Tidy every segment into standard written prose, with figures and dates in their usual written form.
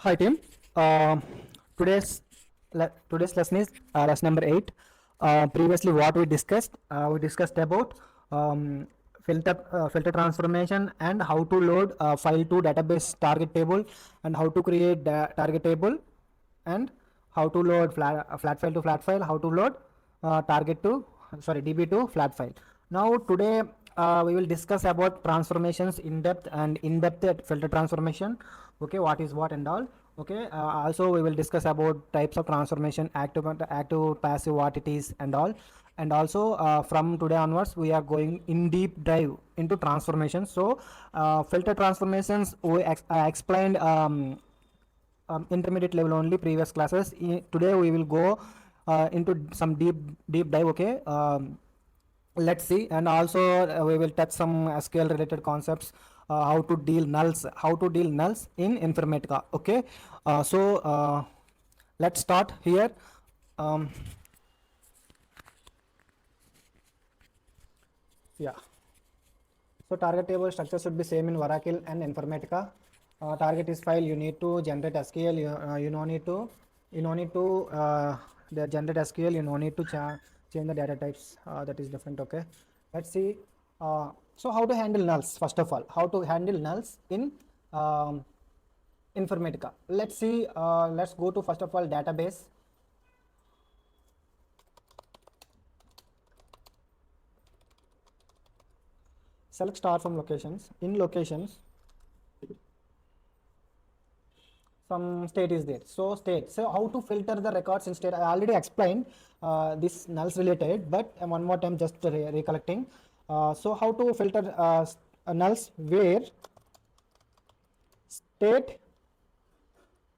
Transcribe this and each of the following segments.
Hi team. Uh, today's today's lesson is lesson number 8. Previously, what we discussed about filter transformation and how to load file to database target table and how to create target table and how to load flat file to flat file, how to load target to DB to flat file. Now today we will discuss about transformations in depth and in depth filter transformation. Okay, what is what and all. Okay, also we will discuss about types of transformation, active, passive, what it is and all. And also from today onwards we are going in deep dive into transformations. So filter transformations I explained intermediate level only previous classes. Today we will go into some deep dive. Okay, let's see. And also we will touch some SQL related concepts, how to deal nulls in Informatica. Okay, let's start here. um, yeah, so target table structure should be same in Oracle and Informatica. Target is file. You need to generate SQL. You no need to the generate SQL. You no need to change the data types. That is different. Okay. Let's see. So how to handle nulls? First of all, how to handle nulls in Informatica. Let's see. Let's go to first of all database. Select star from locations. In locations, some state is there. So state. So how to filter the records in state? I already explained this nulls related, but one more time just recollecting. So how to filter nulls where state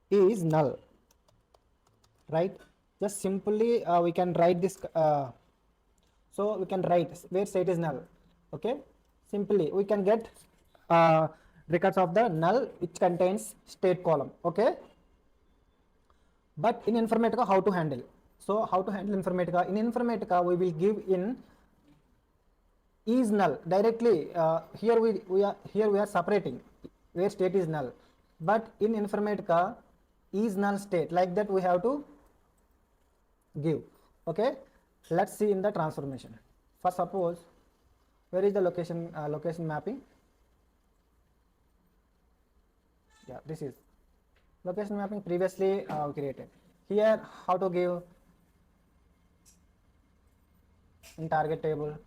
is null, right? Just simply we can write this. So we can write where state is null. Okay, simply we can get records of the null which contains state column. Okay, but in Informatica how to handle? So how to handle Informatica? In Informatica we will give in is null directly. Here we are separating where state is null, but in Informatica is null state, like that we have to give. Okay, let's see in the transformation. First, suppose where is the location mapping? Yeah, this is location mapping previously created. Here how to give in target table.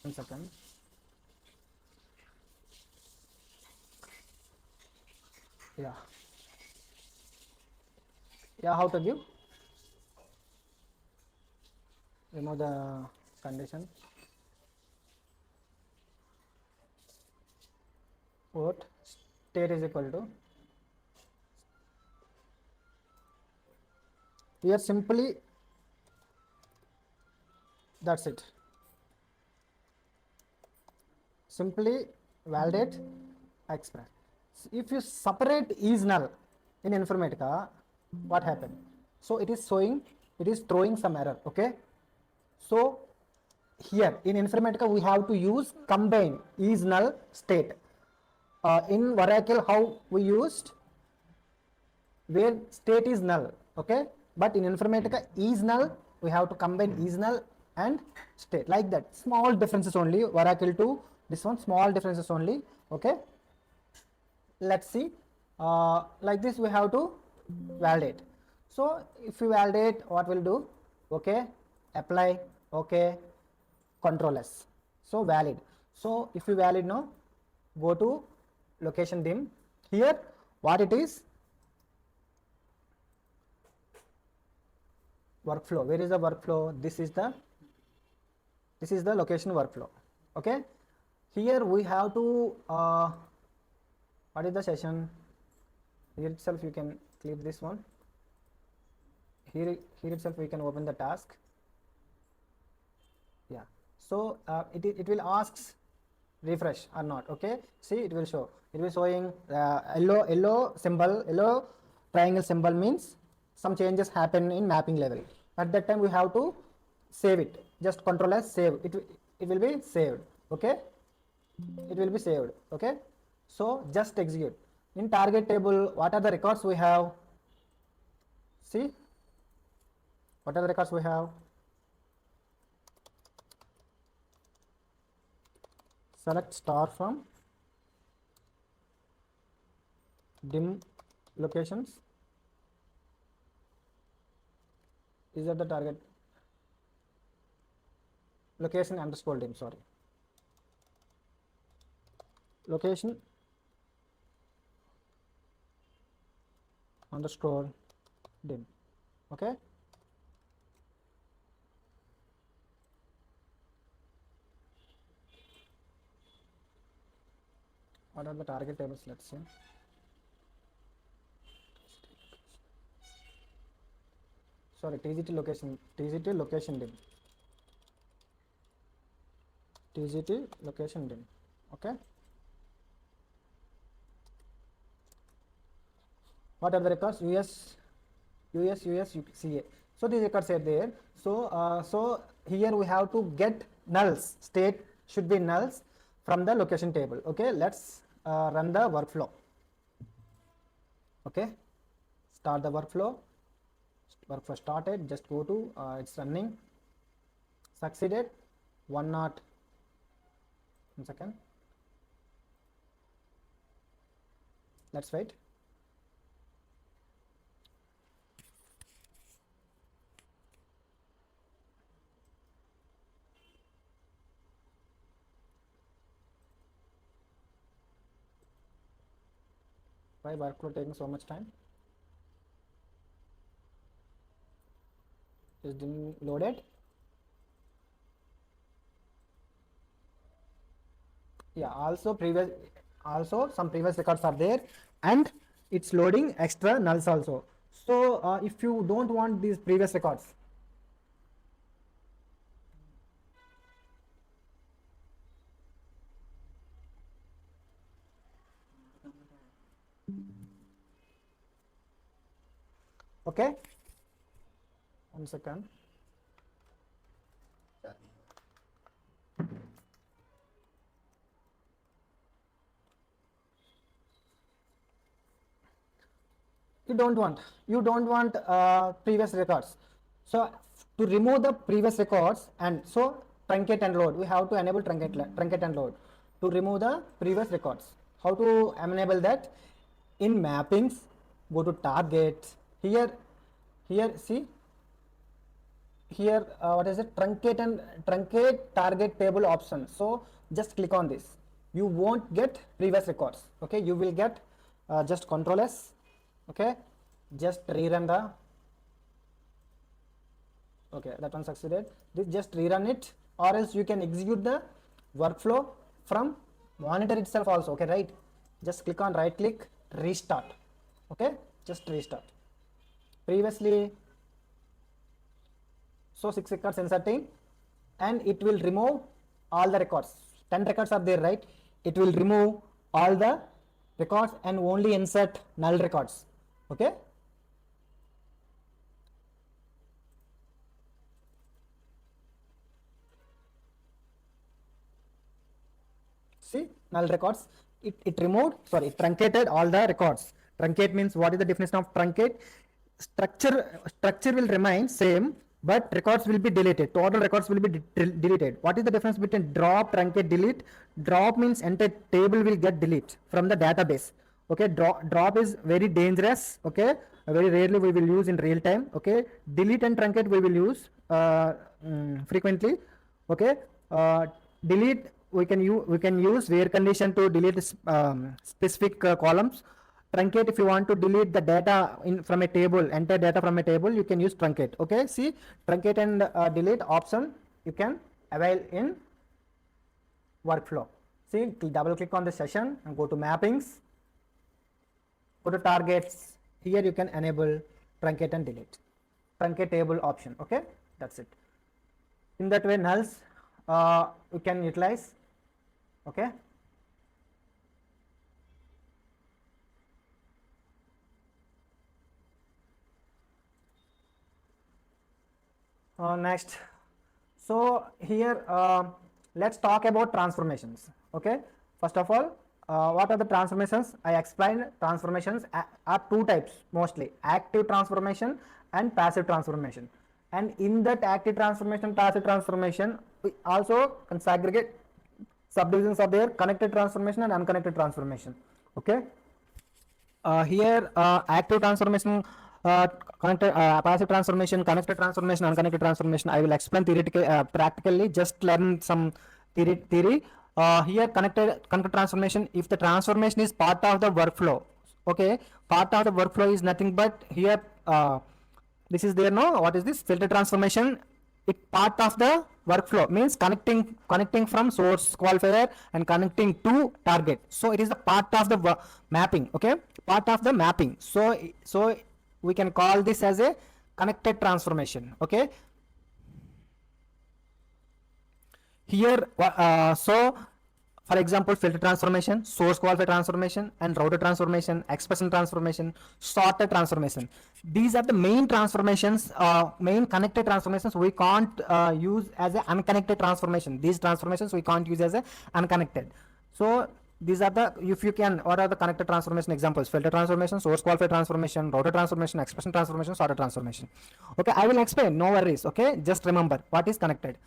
One second. Yeah, how to give? Remove the condition. What state is equal to? Here simply that's it. Simply validate express. If you separate is null in Informatica, what happened? So it is throwing some error. Okay, so here in Informatica we have to use combine is null state. In Oracle how we used where state is null. Okay, but in Informatica is null we have to combine is null and state, like that. Small differences only. Oracle to this one, small differences only. Okay, let's see. Like this we have to validate. So if you validate, what will do? Okay, apply. Okay, control S. So valid. So if you valid now, go to location dim. Here what it is? Workflow. Where is the workflow? This is the location workflow. Okay, here we have to what is the session? Here itself you can click this one. Here itself we can open the task. Yeah, so it will asks refresh or not. Okay, see, it will show, it will showing yellow symbol, yellow triangle symbol means some changes happen in mapping level. At that time we have to save it, just control as save, it will be saved. Okay, it will be saved. Okay, so just execute. In target table, what are the records we have? See, what are the records we have? Select star from dim locations. Is that the target? Location underscore dim, sorry. Location underscore dim. Okay. What are the target tables? Let's see. Sorry, TGT location dim. TGT location dim. Okay. What are the records? US, CA. So these records are there. So here we have to get nulls. State should be nulls from the location table. Okay, let's run the workflow. Okay, start the workflow. Workflow started. Just go to it's running. Succeeded. 1 second. Let's wait. Why workflow taking so much time? Is didn't loaded? Yeah, also some previous records are there, and it's loading extra nulls also. So if you don't want these previous records, okay, 1 second. You don't want previous records. So to remove the previous records, and so truncate and load, we have to enable truncate and load to remove the previous records. How to enable that? In mappings, go to target. Here see, here what is it? Truncate target table option. So just click on this. You won't get previous records. Okay, you will get just Control S. Okay, just rerun the, okay, that one succeeded. This just rerun it, or else you can execute the workflow from monitor itself also. Okay, right, just click on right click, restart. Okay, just restart. Previously, so 6 records inserting, and it will remove all the records. 10 records are there, right? It will remove all the records and only insert null records. Okay, see, null records, it removed, sorry, it truncated all the records. Truncate means, what is the definition of truncate? Structure will remain same, but records will be deleted. Total records will be deleted. What is the difference between drop, truncate, delete? Drop means entire table will get deleted from the database. Okay, drop is very dangerous. Okay, very rarely we will use in real time. Okay, delete and truncate we will use frequently. Okay, delete we can use where condition to delete specific columns. Truncate, if you want to delete the data from a table, entire data from a table, you can use truncate. Okay, see, truncate and delete option you can avail in workflow. See, double click on the session and go to mappings, go to targets, here you can enable truncate and delete, truncate table option. Okay, that's it. In that way, nulls you can utilize. Okay. Next, so here let's talk about transformations. Okay, first of all, what are the transformations? I explained transformations are two types mostly: active transformation and passive transformation. And in that active transformation, passive transformation, we also can segregate subdivisions of their connected transformation and unconnected transformation. Okay. Here active transformation, connected, passive transformation, connected transformation, unconnected transformation, I will explain theoretically, practically. Just learn some theory. Here connected transformation, if the transformation is part of the workflow, okay, part of the workflow is nothing but here this is there. No, what is this? Filter transformation. It part of the workflow, means connecting from source qualifier and connecting to target. So it is the part of the mapping. Okay, part of the mapping. So we can call this as a connected transformation. Okay. Here so for example, filter transformation, source qualifier transformation, and router transformation, expression transformation, sorter transformation. These are the main transformations, main connected transformations. We can't use as an unconnected transformation. These transformations we can't use as a unconnected. So these are the, if you can, what are the connected transformation examples? Filter transformation, source qualifier transformation, router transformation, expression transformation, sorter transformation. Okay, I will explain, no worries. Okay, just remember what is connected.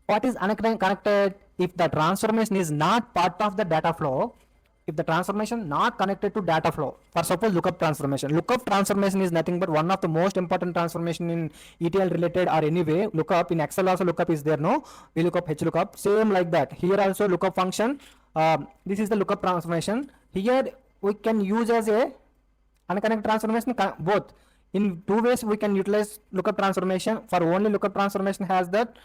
What is unconnected? If the transformation is not part of the data flow, if the transformation not connected to data flow, for suppose lookup transformation. Lookup transformation is nothing but one of the most important transformation in ETL related or anyway. Lookup in Excel also lookup is there, no? VLOOKUP, HLOOKUP, same like that. Here also lookup function. This is the lookup transformation. Here we can use as a unconnected transformation both. In two ways we can utilize lookup transformation. For only lookup transformation has that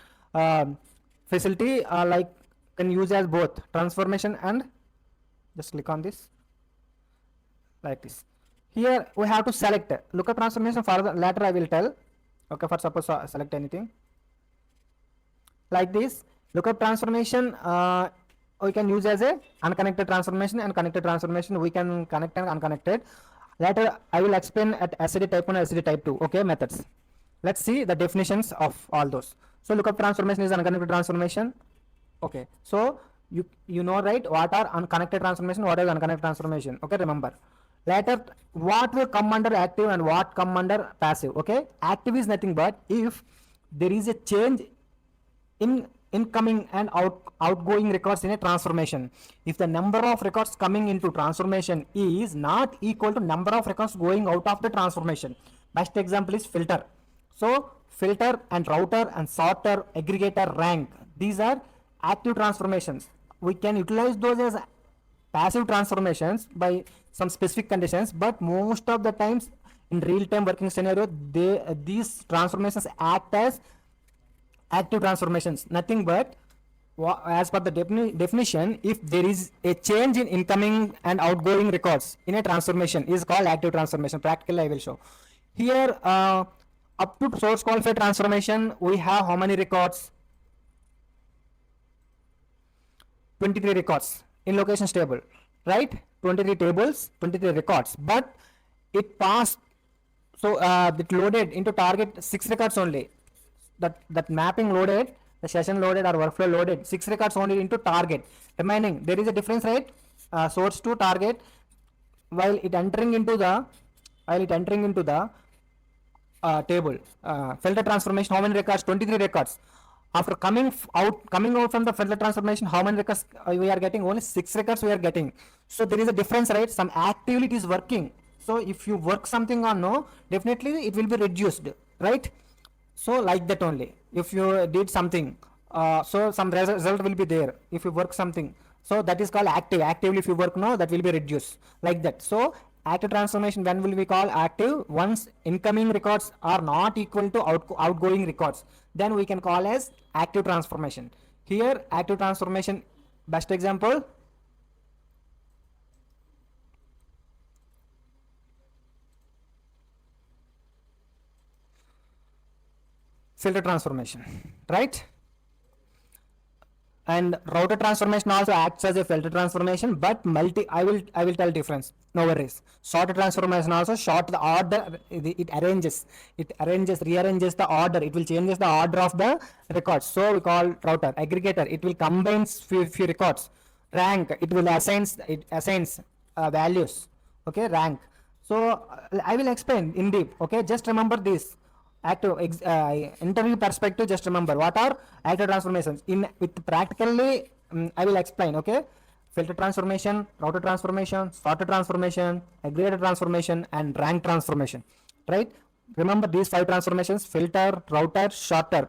facility, like can use as both transformation and, just click on this like this. Here we have to select lookup transformation. For the later I will tell. Okay, for suppose select anything like this. Lookup transformation we can use as a unconnected transformation, and connected transformation we can connect and unconnected. Later I will explain at SCD type 1 and SCD type 2. Okay, methods. Let's see the definitions of all those. So lookup transformation is unconnected transformation. Okay, so you know, right, what are unconnected transformation, what is unconnected transformation. Okay, remember. Later what will come under active and what come under passive. Okay, active is nothing but if there is a change in incoming and outgoing records in a transformation. If the number of records coming into transformation is not equal to number of records going out of the transformation. Best example is filter. So filter and router and sorter, aggregator, rank, these are active transformations. We can utilize those as passive transformations by some specific conditions, but most of the times in real-time working scenario, these transformations act as active transformations. Nothing but as per the definition, if there is a change in incoming and outgoing records in a transformation is called active transformation. Practically I will show. Here up to source qualifier transformation we have how many records? 23 records in locations table, right? 23 tables, 23 records, but it passed, so it loaded into target 6 records only. That mapping loaded, the session loaded or workflow loaded 6 records only into target. Remaining, there is a difference, right? Source to target, while it entering into the table. Filter transformation, how many records? 23 records. After coming out from the filter transformation, how many records we are getting? Only 6 records we are getting. So there is a difference, right? Some activity is working. So if you work something on no, definitely it will be reduced, right? So like that only. If you did something, so some result will be there. If you work something, so that is called active. Actively if you work no, that will be reduced like that. So active transformation, when will we call active? Once incoming records are not equal to outgoing records, then we can call as active transformation. Here active transformation, best example, filter transformation, right? And router transformation also acts as a filter transformation, but I will tell difference, no worries. Sorter transformation also sort the order, it rearranges the order, it will changes the order of the records, so we call router. Aggregator, it will combine few records. Rank, it will assigns values, okay, rank. So I will explain in deep, okay, just remember this. Active interview perspective, just remember what are active transformations. In with practically I will explain, okay. Filter transformation, router transformation, sorter transformation, aggregator transformation, and rank transformation, right? Remember these 5 transformations: filter, router, sorter,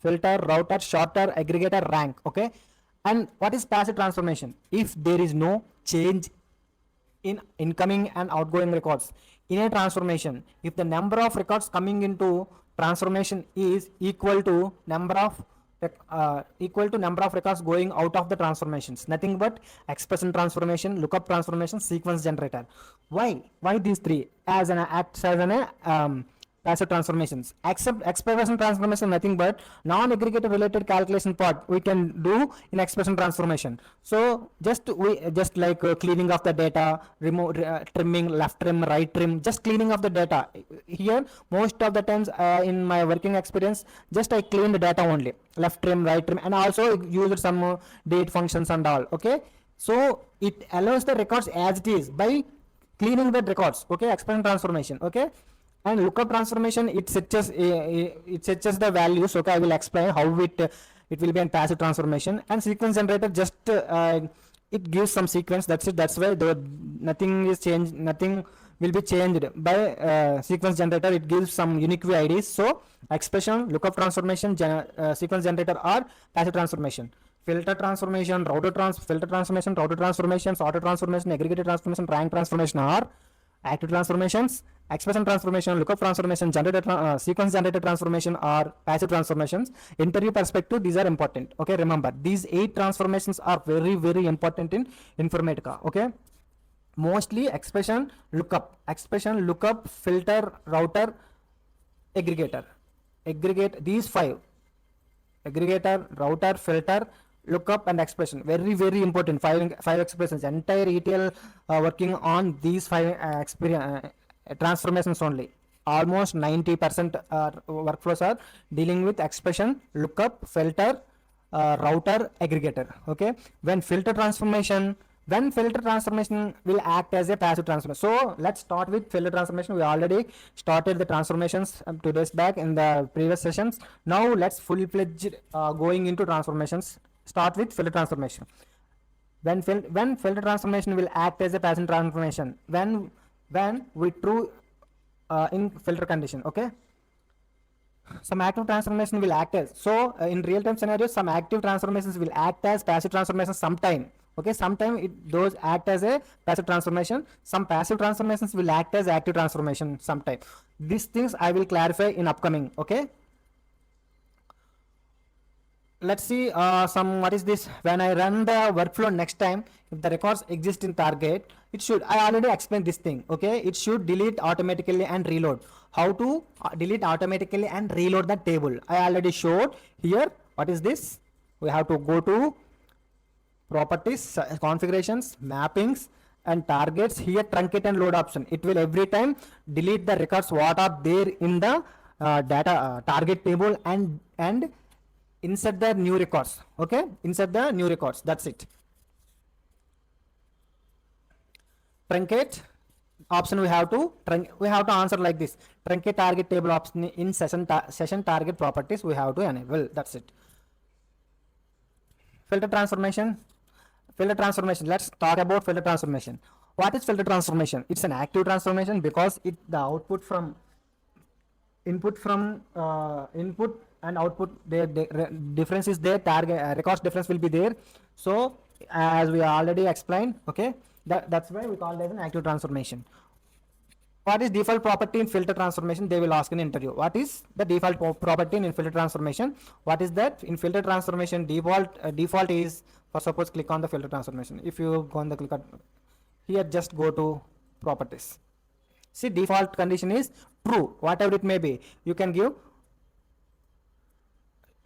aggregator, rank, okay. And what is passive transformation? If there is no change in incoming and outgoing records in a transformation, if the number of records coming into transformation is equal to number of records going out of the transformations, nothing but expression transformation, lookup transformation, sequence generator. Why these 3 as an acts as an passive transformations? Except expression transformation, nothing but non-aggregator related calculation part we can do in expression transformation. So just like cleaning of the data, trimming, left trim, right trim, just cleaning of the data. Here most of the times in my working experience, just I clean the data only, left trim, right trim, and also used some date functions and all, okay. So it allows the records as it is by cleaning the records, okay. Expression transformation, okay. And lookup transformation, it sets the values, okay. I will explain how it will be in passive transformation. And sequence generator, just it gives some sequence, that's it. That's why nothing is changed, nothing will be changed by sequence generator. It gives some unique IDs. So expression, lookup transformation, sequence generator are passive transformation. Filter transformation, filter transformation, router transformation, sorter transformation, aggregator transformation, rank transformation are active transformations. Expression transformation, lookup transformation, sequence generator transformation are passive transformations. Interview perspective, these are important, okay. Remember these 8 transformations are very important in Informatica, okay. Mostly expression, lookup, filter, router, aggregator, these 5: aggregator, router, filter, lookup, and expression. Very important. 5 expressions. Entire ETL working on these 5 transformations only. Almost 90% workflows are dealing with expression, lookup, filter, router, aggregator, okay. When filter transformation will act as a passive transformation. So let's start with filter transformation. We already started the transformations 2 days back in the previous sessions. Now let's full-fledged going into transformations. Start with filter transformation. When filter transformation will act as a passive transformation, when we true in filter condition, okay. Some active transformation will act as, so in real time scenarios, some active transformations will act as passive transformations sometime, okay. Sometime those act as a passive transformation. Some passive transformations will act as active transformation sometime. These things I will clarify in upcoming, okay. Let's see what is this. When I run the workflow next time, if the records exist in target, it should, I already explained this thing, okay. It should delete automatically and reload. How to delete automatically and reload the table, I already showed here. What is this? We have to go to properties, configurations, mappings, and targets. Here truncate and load option, it will every time delete the records what are there in the data target table and insert the new records, okay. Insert the new records, that's it. Truncate option, we have to answer like this. Truncate target table option in session target properties we have to enable, that's it. Filter transformation, let's talk about filter transformation. What is filter transformation? It's an active transformation because the output from input and output, their difference is there, target records difference will be there. So as we already explained, okay, that's why we call it as an active transformation. What is default property in filter transformation? They will ask in interview. What is the default property in filter transformation? What is that? In filter transformation, default is, for suppose click on the filter transformation. If you go on the click on here, just go to properties. See, default condition is true, whatever it may be. You can give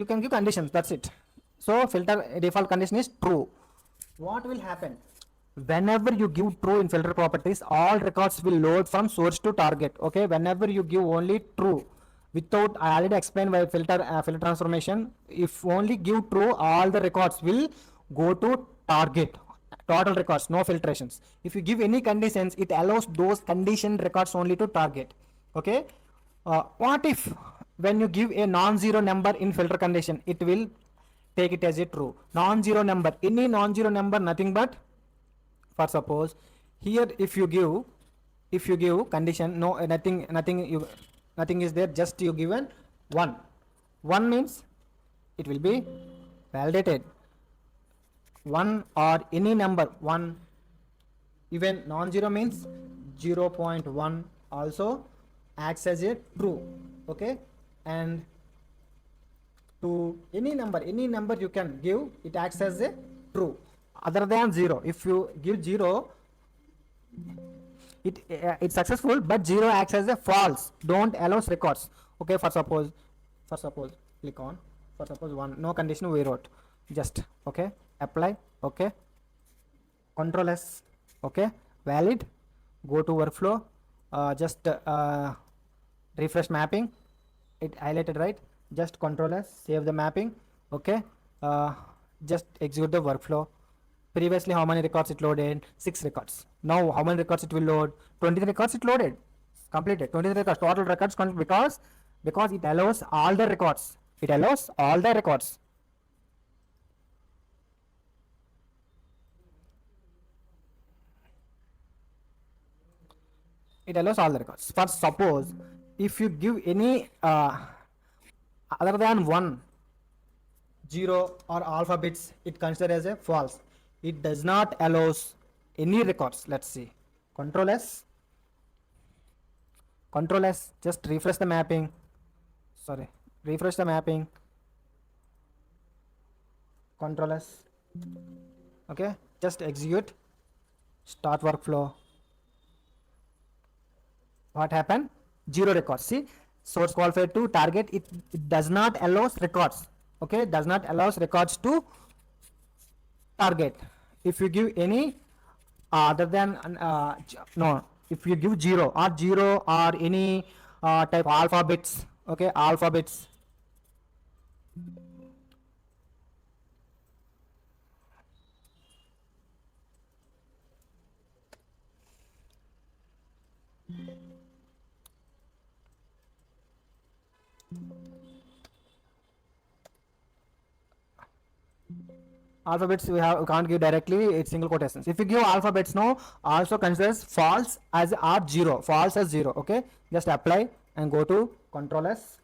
you can give conditions, that's it. So filter default condition is true. What will happen? Whenever you give true in filter properties, all records will load from source to target. Okay, whenever you give only true, without, I already explained why filter transformation. If only give true, all the records will go to target, total records, no filtrations. If you give any conditions, it allows those conditioned records only to target. Okay, what if when you give a non-zero number in filter condition, it will take it as a true. Non-zero number, any non-zero number, nothing but, for suppose here if you give condition, no, nothing is there, just you given 1 means it will be validated. 1 or any number 1, even non-zero means 0.1 also acts as a true. Okay, and to any number you can give, it acts as a true other than 0. If you give 0, it's successful, but 0 acts as a false, don't allows records. Okay, for suppose click on, for suppose 1, no condition we wrote, just okay, apply, okay, Control S, okay, valid, go to workflow, just refresh mapping, it highlighted, right, just Control S, save the mapping, okay, just execute the workflow. Previously how many records it loaded? 6 records. Now how many records it will load? 23 records it loaded, completed. 23 records, total records, because it allows all the records, it allows all the records. It allows all the records. For suppose if you give any other than 1, 0 or alpha bits, it considered as a false. It does not allows any records. Let's see, Control S, just refresh the mapping, Control S, okay, just execute, start workflow. What happened? 0 records. See, source qualified to target, it does not allows records. Okay, does not allows records to target. If you give any other than no, if you give 0 or any type alphabets, okay, alphabets, alphabets we can't give directly, it's single quotations. If you give alphabets, no, also considers false as or 0, false as 0. Okay, just apply and go to Control S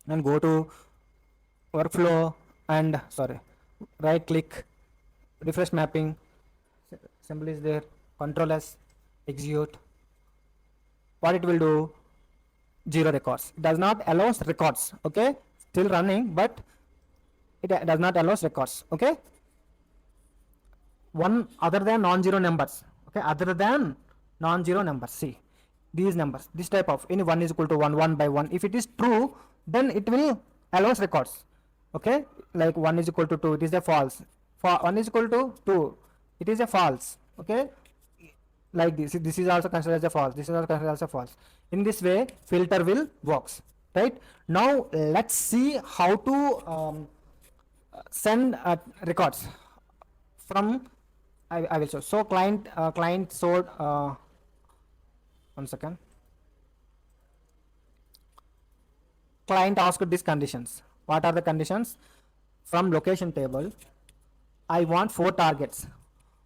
and go to workflow and right click, refresh mapping, symbol is there, Control S, execute. What it will do? 0 records. It does not allows records. Okay, still running, but it does not allows records. Okay, 1 other than non-zero numbers. Okay, other than non-zero numbers. See these numbers, this type of any 1 is equal to 1, 1 by 1. If it is true, then it will allows records. Okay, like 1 is equal to 2, it is a false. For 1 is equal to 2, it is a false. Okay, like this is also considered as a false, this is also considered as a false. In this way filter will works. Right, now let's see how to send records from I will show. So client showed 1 second, client asked these conditions. What are the conditions? From location table I want 4 targets.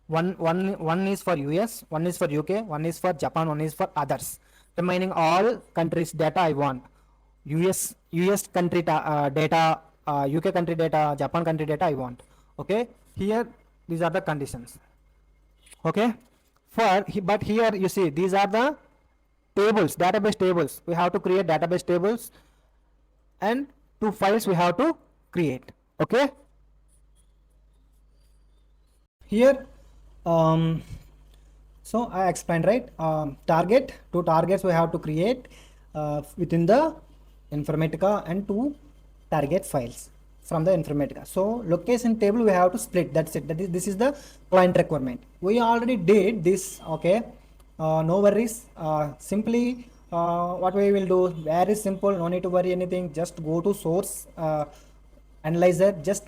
One is for US, one is for UK, one is for Japan, one is for others. Remaining all countries data I want. US country data, UK country data, Japan country data I want. Okay, here these are the conditions. Okay, but here you see these are the tables, database tables. We have to create database tables and 2 files we have to create. Okay, here so I explained, right, target, 2 targets we have to create within the Informatica and 2 target files from the Informatica. So location table we have to split, that's it. This is the client requirement. We already did this, okay. No worries. Simply what we will do, very simple, no need to worry anything. Just go to source analyzer, just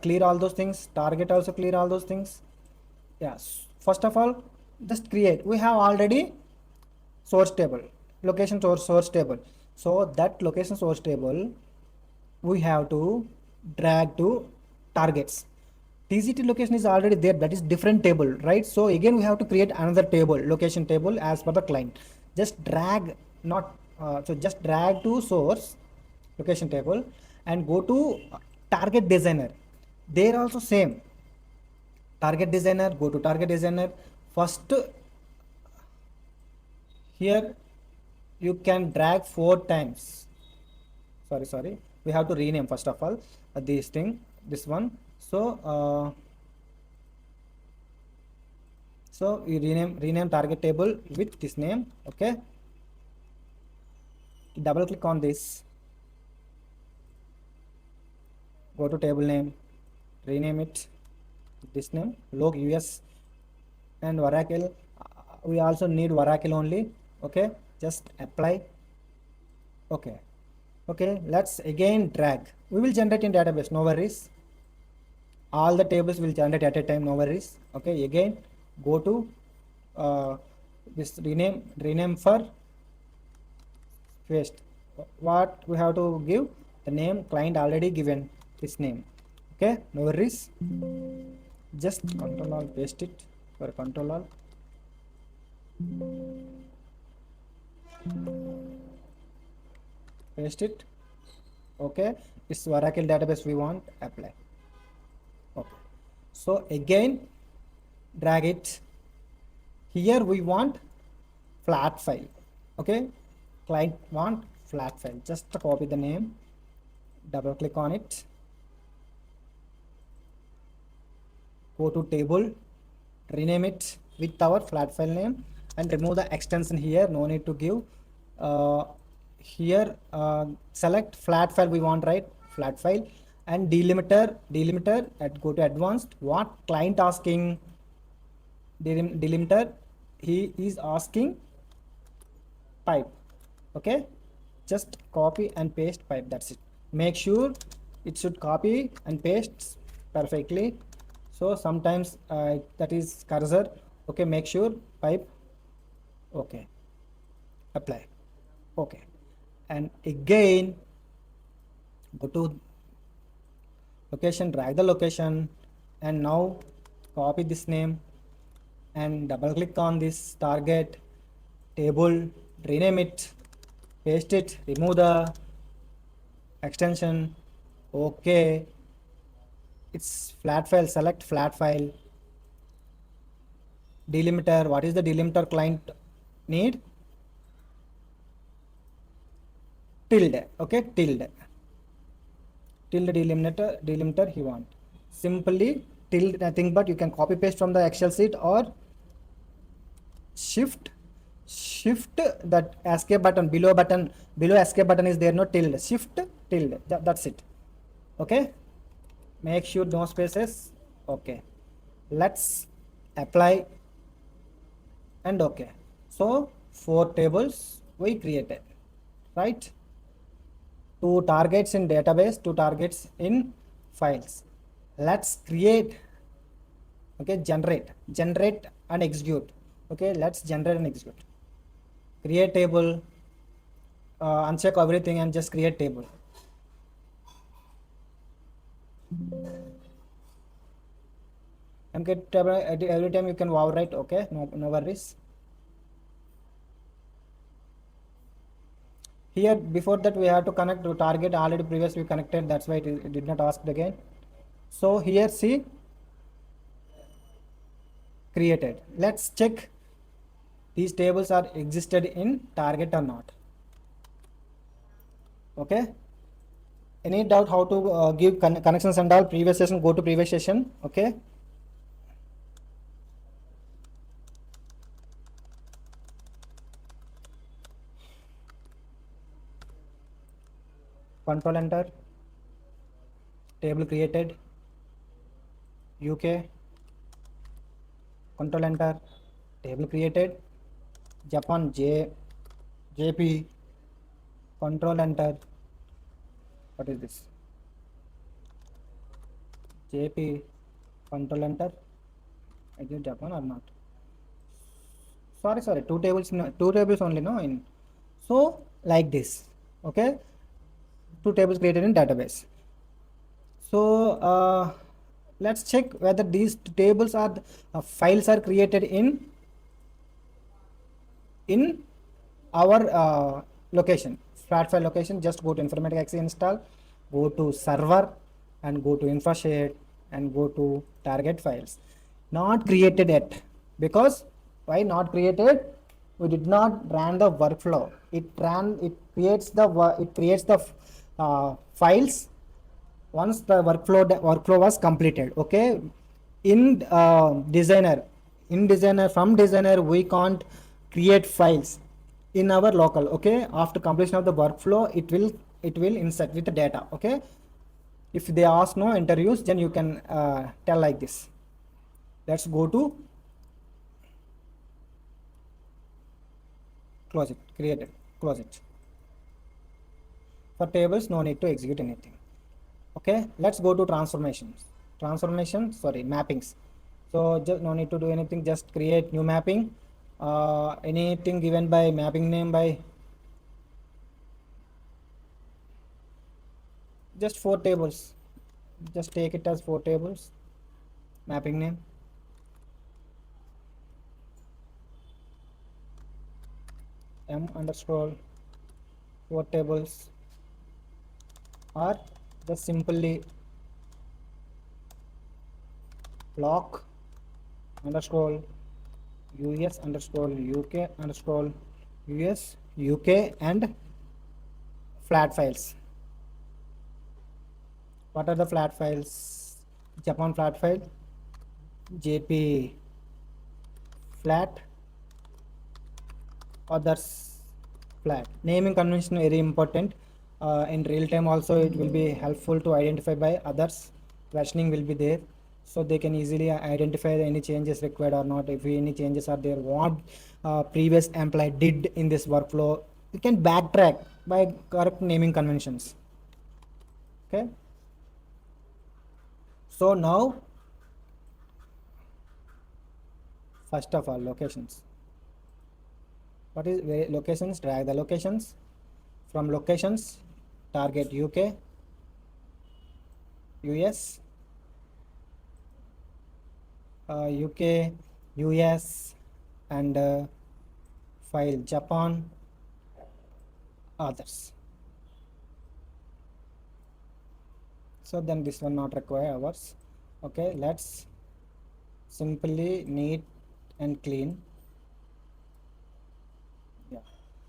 clear all those things. Target also clear all those things. Yes, first of all, just create. We have already source table, location source table. So that location source table we have to drag to targets. TCT location is already there, that is different table, right? So again we have to create another table, location table as per the client. Just drag, not so just drag to source location table and go to target designer. There also same, target designer, go to target designer. First here you can drag 4 times. Sorry, we have to rename first of all this thing, this one. So you rename target table with this name, okay. Double click on this, go to table name, rename it this name, log us and Oracle. We also need Oracle only, okay. Just apply, okay. Let's again drag. We will generate in database, no worries. All the tables will generate at a time, no worries. Okay, again go to this rename for paste. What we have to give, the name client already given this name, okay, no worries. Just control all paste it, for control all, paste it, okay. It's Oracle database we want, apply, okay. So again drag it. Here we want flat file, okay. Client want flat file. Just copy the name, double click on it, go to table, rename it with our flat file name and remove the extension here, no need to give. Here select flat file we want, right, flat file, and delimiter at go to advanced. What client asking, delimiter, he is asking pipe, okay. Just copy and paste pipe, that's it. Make sure it should copy and paste perfectly. So sometimes that is cursor, okay. Make sure pipe, okay, apply, okay. And again go to location, drag the location, and now copy this name and double click on this target table, rename it, paste it, remove the extension, okay. It's flat file, select flat file, delimiter. What is the delimiter client need? Tilde, okay, tilde delimiter he want. Simply tilde, nothing but you can copy paste from the Excel sheet or shift that escape button, below escape button is there, no tilde, shift tilde, that's it, okay. Make sure no spaces, okay. Let's apply and okay. So 4 tables we created, right. 2 targets in database, 2 targets in files. Let's create, okay, generate and execute, okay. Let's generate and execute. Create table, uncheck everything and just create table. And get table every time you can wow, right, okay, no worries. Here before that we have to connect to target, already previously connected, that's why it did not ask again. So here see created. Let's check these tables are existed in target or not, okay. Any doubt how to give connections and all? Previous session, go to previous session, okay. Control enter, table created, UK, control enter, table created, Japan JP, control enter. What is this? JP, control enter. Is it Japan or not? Sorry, two tables only, no? So like this, okay? Two tables created in database. So let's check whether these tables are files are created in our location, flat file location. Just go to Informatica X install, go to server, and go to infra and go to target files. Not created yet, because why not created? We did not run the workflow. It creates the files once the workflow was completed. Okay, in designer from designer we can't create files in our local. Okay, after completion of the workflow it will insert with the data. Okay, if they ask no interviews, then you can tell like this. Let's go to close it, create it, close it. For tables no need to execute anything. Okay, let's go to mappings. So just no need to do anything, just create new mapping. Anything given by mapping name by just 4 tables, just take it as 4 tables. Mapping name m underscore 4 tables, or just simply block underscore us underscore uk underscore us uk and flat files. What are the flat files? Japan flat file, JP flat, others flat. Naming convention very important. In real time also it will be helpful to identify by others. Versioning will be there, so they can easily identify any changes required or not. If any changes are there, what previous employee did in this workflow, you can backtrack by correct naming conventions. Okay, so now first of all, locations. What is locations? Drag the locations. From locations, target UK, US, UK, US, and file Japan, others. So then this one not require ours. Okay, let's simply neat and clean. Yeah.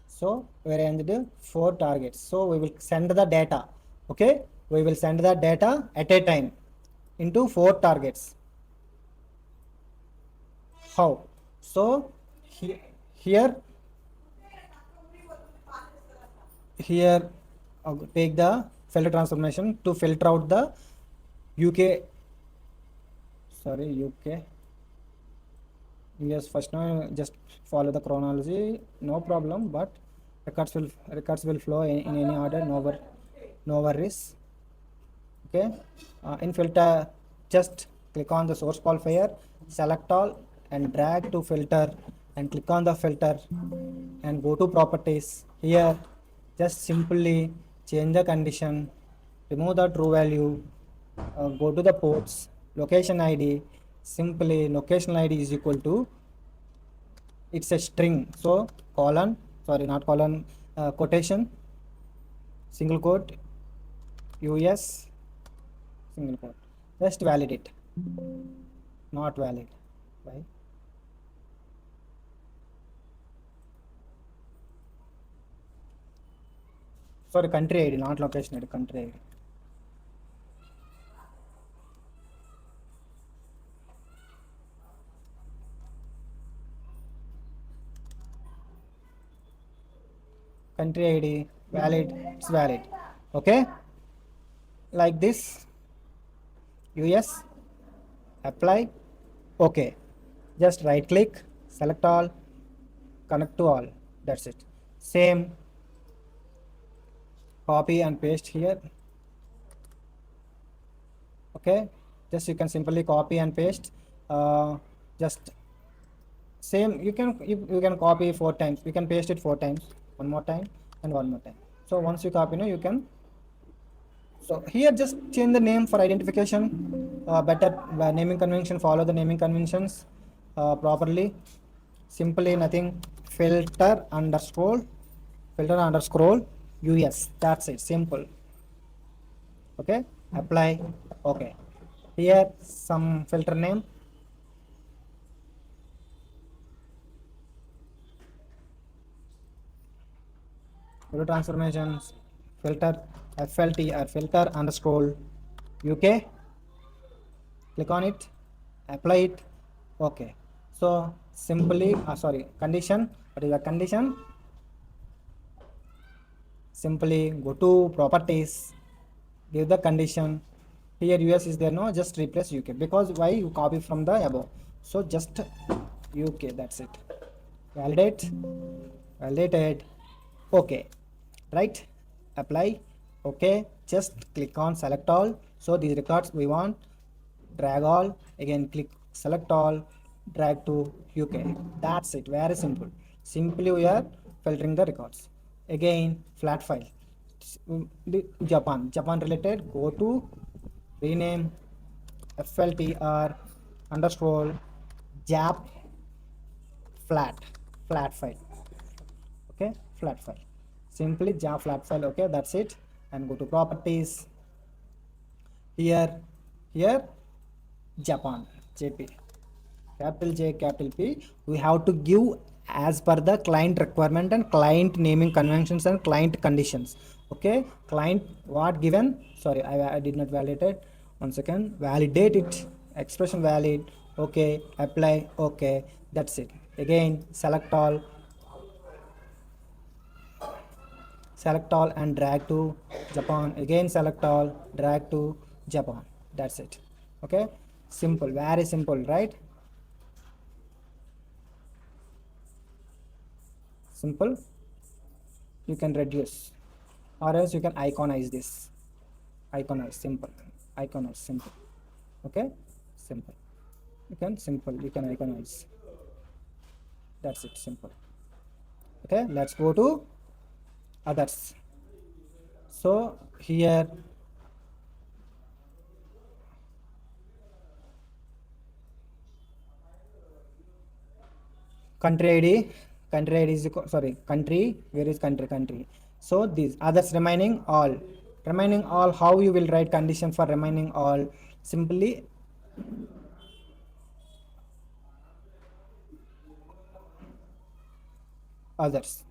So we arranged 4 targets. So we will send the data. Okay, we will send the data at a time into 4 targets. How? So here take the filter transformation to filter out the UK. Yes, first now just follow the chronology, no problem, but records will flow in any order, no worries. Okay, in filter, just click on the source qualifier, select all, and drag to filter, and click on the filter, and go to properties. Here, just simply change the condition, remove the true value, go to the ports, location ID. Simply location ID is equal to, it's a string, so quotation, single quote, US, single quote. Just validate. Not valid. Why? Sorry, country ID, not location ID, country ID. Country ID valid, it's valid. Okay, like this US, apply, okay. Just right click, select all, connect to all, that's it. Same, copy and paste here. Okay, just you can simply copy and paste. Just same, you can copy 4 times, you can paste it 4 times, one more time and one more time. So once you copy, you can, so here just change the name for identification, better naming convention, follow the naming conventions properly. Simply nothing, filter underscore us, that's it, simple. Okay, apply, okay. Here some filter name, auto transformations, filter flt or filter underscore uk, click on it, apply it, okay. So simply sorry, condition, what is the condition? Simply go to properties, give the condition. Here us is there, no, just replace uk, because why, you copy from the above, so just uk, that's it. Validate, validated, okay, right, apply, okay. Just click on select all, so these records we want, drag all, again click select all, drag to uk, that's it, very simple. Simply we are filtering the records. Again flat file, Japan related, go to rename fltr underscore jap flat, flat file, okay, flat file, simply java flat file, okay, that's it. And go to properties, here japan jp, capital j capital p, we have to give as per the client requirement and client naming conventions and client conditions. Okay, client what given, sorry, I did not validate it, one second, validate it, expression valid, okay, apply, okay, that's it. Again select all and drag to japan, again select all, drag to japan, that's it. Okay, simple, very simple, right? Simple. You can reduce, or else you can iconize this, iconize, simple, iconize, simple, okay, simple, you can simple, you can iconize, that's it, simple. Okay, let's go to others. So here country id, country id is sorry, country, where is country, so these others, remaining all, remaining all, how you will write condition for remaining all? Simply others,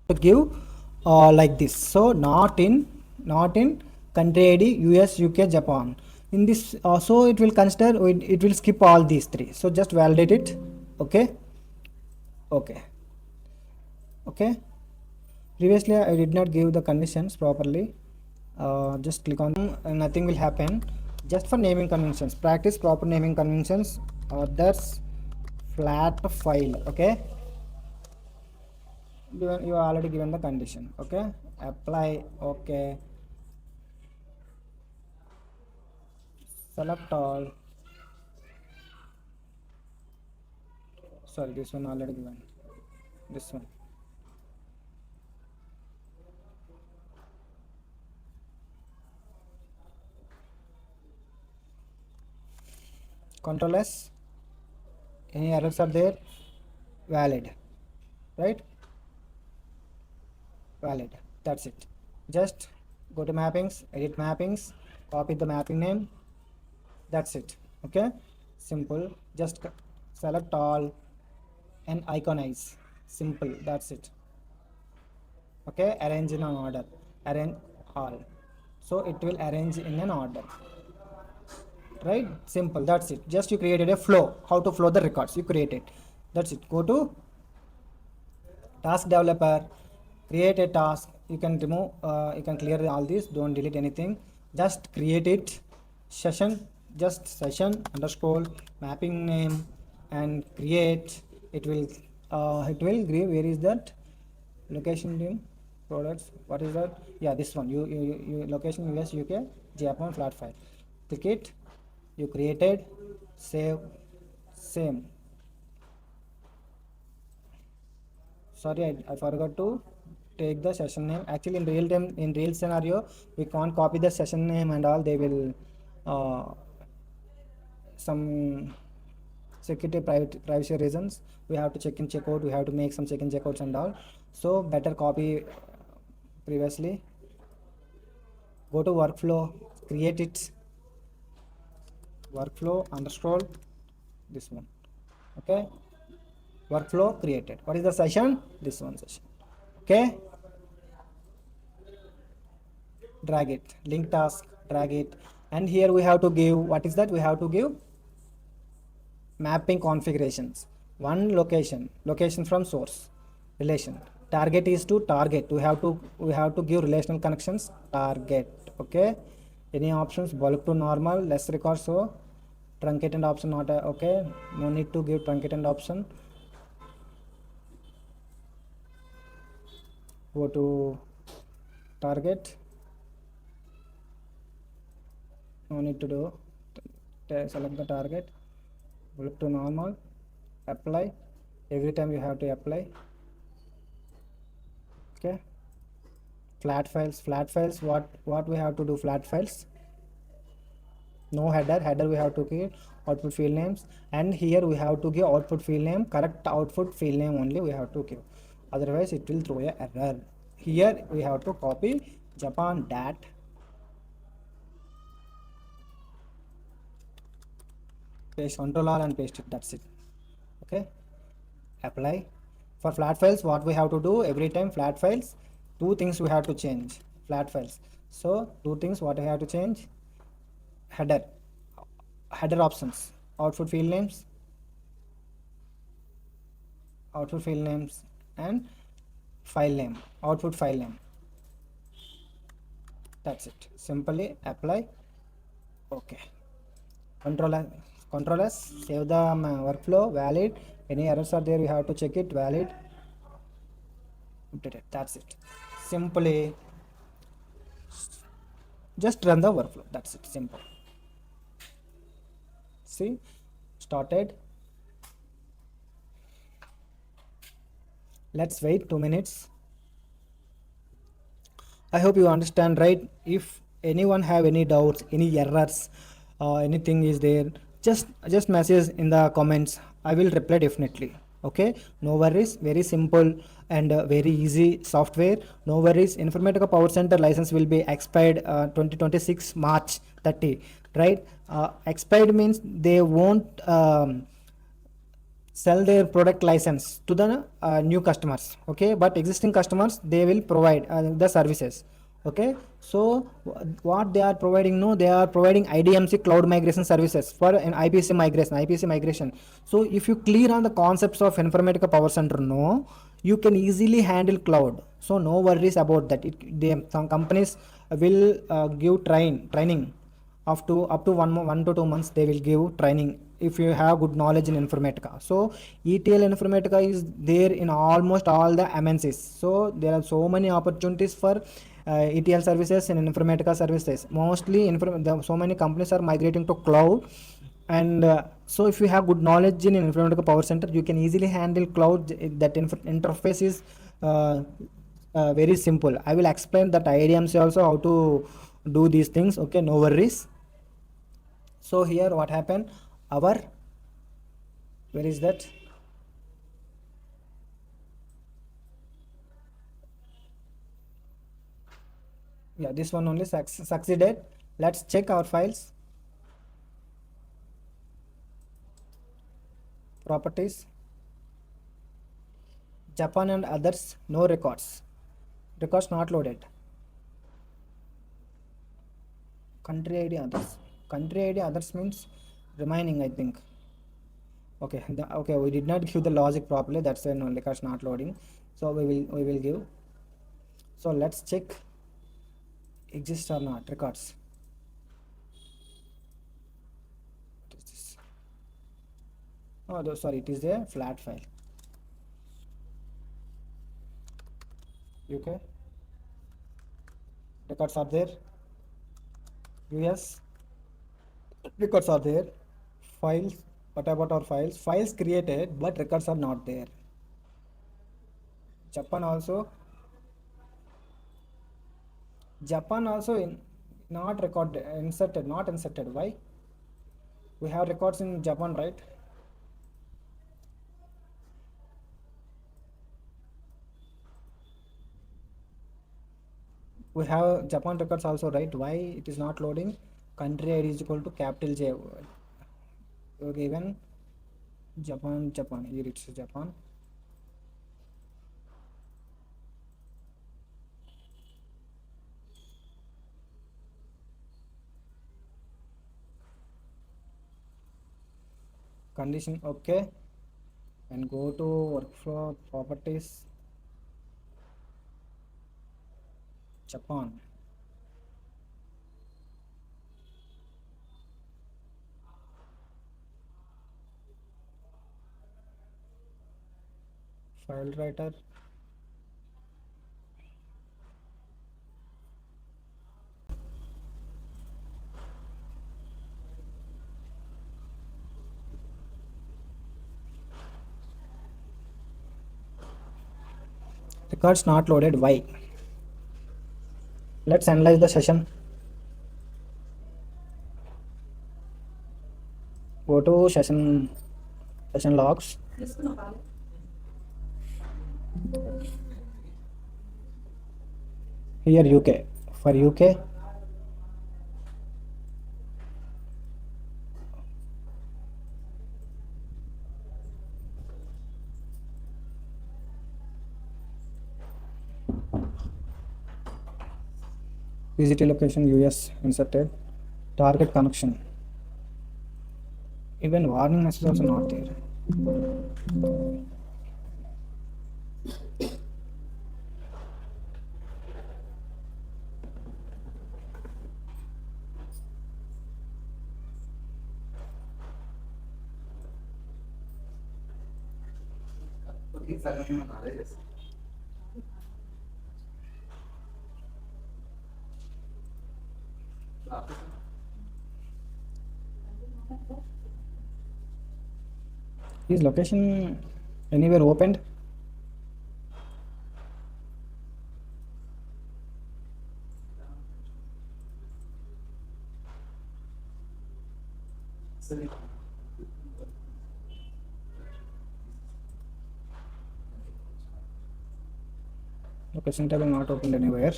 to give like this, so not in country id us uk japan, in this so it will consider, it will skip all these three, so just validate it, okay, okay, okay. Previously I did not give the conditions properly, just click on nothing will happen. Just for naming conventions, practice proper naming conventions, that's flat file, okay. You are already given the condition, okay, apply, okay, select all, sorry, this one already given, this one, control s, any errors are there, valid, right, valid, that's it. Just go to mappings, edit mappings, copy the mapping name, that's it, okay, simple. Just select all and iconize, simple, that's it. Okay, arrange in an order, arrange all, so it will arrange in an order. right? Simple, that's it. Just you created a flow, how to flow the records, you created, that's it. Go to task developer, create a task. You can remove, you can clear all this, don't delete anything, just create it. Session, just session underscore mapping name and create. It will give, where is that location name, products, what is that? Yeah, this one, you location US UK Japan flat file, click it, you created, save, same. Sorry, I forgot to take the session name. Actually, in real time, in real scenario, we can't copy the session name and all. They will some security privacy reasons. We have to check in check out. We have to make some check in checkouts and all. So better copy previously. Go to workflow, create it. Workflow underscore this one. Okay. Workflow created. What is the session? This one session. Okay. Drag it, link task, drag it, and here we have to give, what is that? We have to give mapping configurations. One location from source, relation. Target is to target. We have to give relational connections, target. Okay. Any options? Bulk to normal, less record, so truncated option not okay. No need to give truncated option. Go to target. No need to do, select the target, look to normal, apply. Every time you have to apply. Okay. Flat files, what we have to do? Flat files, no header we have to create output field names, and here we have to give output field name, correct output field name only we have to give, otherwise it will throw a error. Here we have to copy Japan dat, paste, control all and paste it, that's it. Okay. Apply. For flat files, what we have to do? Every time flat files, two things we have to change. Flat files, so two things what I have to change: header options, output field names, and file name, output file name. That's it. Simply apply. Okay. Control S, save the workflow, valid. Any errors are there, you have to check it, valid, update it. That's it. Simply just run the workflow. That's it. Simple. See, started. Let's wait 2 minutes. I hope you understand, right? If anyone have any doubts, any errors, anything is there, just message in the comments. I will reply definitely. Okay, no worries. Very simple and very easy software. No worries. Informatica Power Center license will be expired 2026 March 30. Right? Expired means they won't sell their product license to the new customers. Okay, but existing customers they will provide the services. Okay, so what they are providing? No, they are providing IDMC cloud migration services for an IPC migration. So if you clear on the concepts of Informatica Power Center, no, you can easily handle cloud. So no worries about that. Some companies will give training up to 1 to 2 months. They will give training if you have good knowledge in Informatica. So ETL Informatica is there in almost all the MNCs. So there are so many opportunities for ETL services and Informatica services. Mostly so many companies are migrating to cloud, and so if you have good knowledge in Informatica Power Center, you can easily handle cloud. That interface is very simple. I will explain that IDMC also how to do these things. Okay, no worries. So here what happened? Where is that? Yeah, this one only succeeded. Let's check our files. Properties, Japan and others, no records not loaded. Country ID, others, country ID others means remaining, I think. Okay, okay, we did not give the logic properly, that's why no records not loading. So we will give. So let's check exist or not records. What is this? Oh, sorry, it is a flat file. UK records are there. US records are there. Files, what about our files? Files created but records are not there. Japan also in not record inserted, not inserted. Why? We have records in Japan, right? We have Japan records also, right? Why it is not loading? Country ID is equal to capital J. Given Japan, here it's Japan. Condition okay, and go to workflow properties, Japan. File writer. Records not loaded. Why? Let's analyze the session. Go to session logs. Here UK. For UK, VCT location US inserted. Target connection. Even warning message also not there. Is location anywhere opened? Location table not opened anywhere.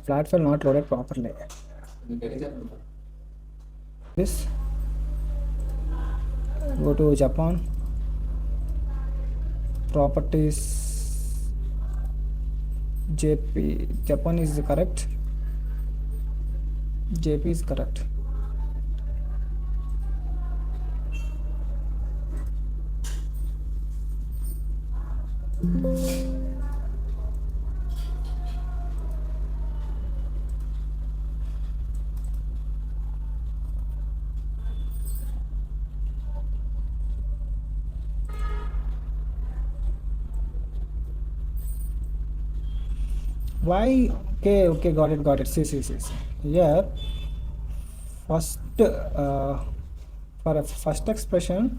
Flat file not loaded properly. This. Go to Japan. Properties. JP. Japan is correct. JP is correct. Why? Okay, got it. See. Here, first for a first expression,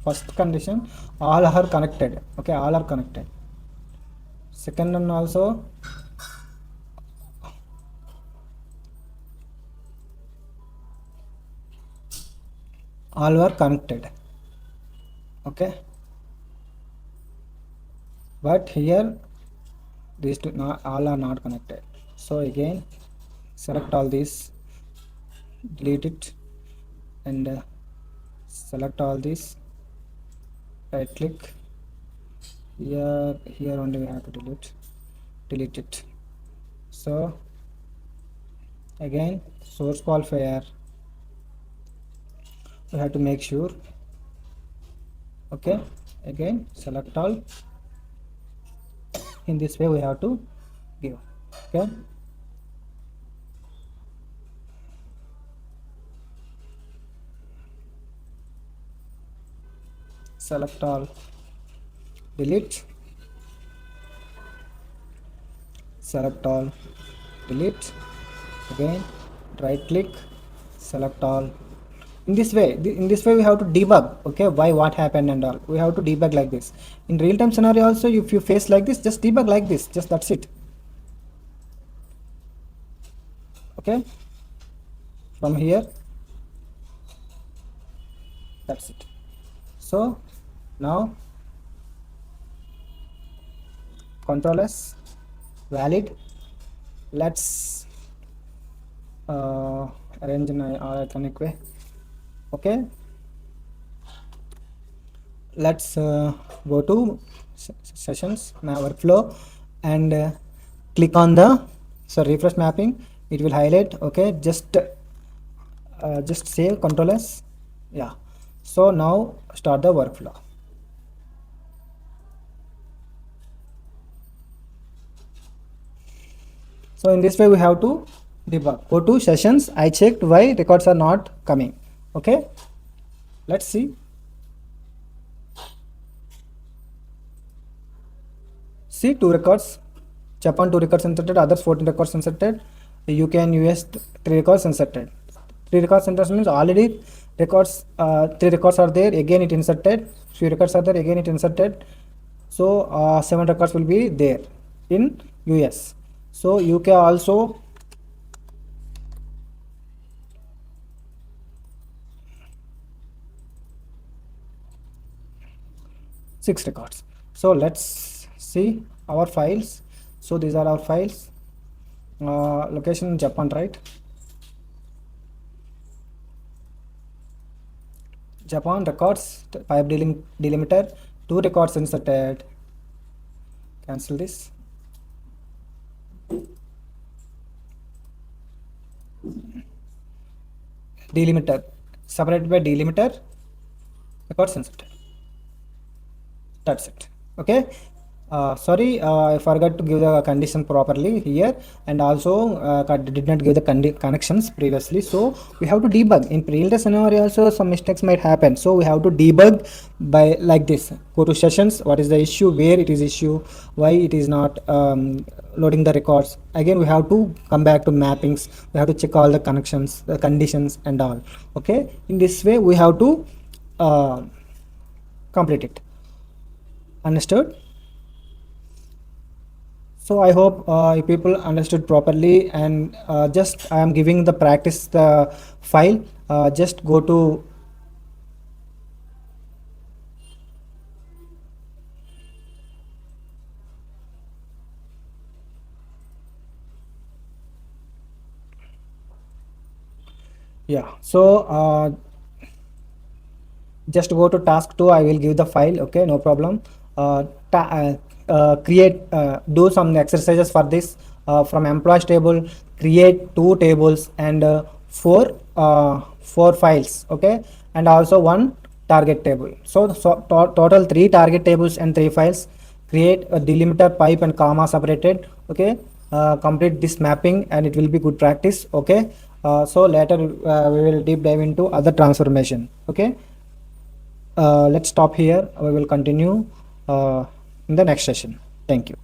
first condition, all are connected. Okay, all are connected. Second one also, all were connected. Okay, but here these two all are not connected. So again, select all these, delete it, and select all these. Right click. Here only we have to delete. delete it. So again, source qualifier, we have to make sure. Okay, again select all. In this way we have to give. Okay, select all, delete, select all, delete, again right click, select all. In this way, we have to debug, okay, why, what happened and all. We have to debug like this. In real-time scenario also, if you face like this, just debug like this, just that's it. Okay, from here, that's it. So now Control S, valid. Let's arrange in a iconic way. Okay, let's go to sessions, my workflow, and click on the refresh mapping. It will highlight. Okay, just save, Control S. Yeah, so now start the workflow. So in this way we have to debug. Go to sessions. I checked why records are not coming. Okay, let's see. See, 2 records, Japan 2 records inserted, others 14 records inserted, UK and US 3 records inserted. 3 records inserted means already records, 3 records are there, again it inserted, 3 records are there, again it inserted. So 7 records will be there in US. So UK also 6 records. So let's see our files. So these are our files. Location Japan, right? Japan records, pipe delimiter, 2 records inserted. Cancel this. Delimiter, separated by delimiter, records inserted. That's it. Okay, sorry, I forgot to give the condition properly here, and also did not give the connections previously. So we have to debug. In real-time scenario also some mistakes might happen, so we have to debug by like this. Go to sessions, what is the issue, where it is issue, why it is not loading the records. Again we have to come back to mappings, we have to check all the connections, the conditions and all. Okay, in this way we have to complete it. Understood? So I hope people understood properly, and just I am giving the practice the file. Just go to yeah. So just go to task 2. I will give the file. Okay, no problem. Create, do some exercises for this. From employees table, create 2 tables and 4 files. Okay, and also 1 target table. So total 3 target tables and 3 files. Create a delimiter, pipe and comma separated. Okay, complete this mapping and it will be good practice. Okay, so later we will deep dive into other transformation. Okay, let's stop here. We will continue in the next session. Thank you.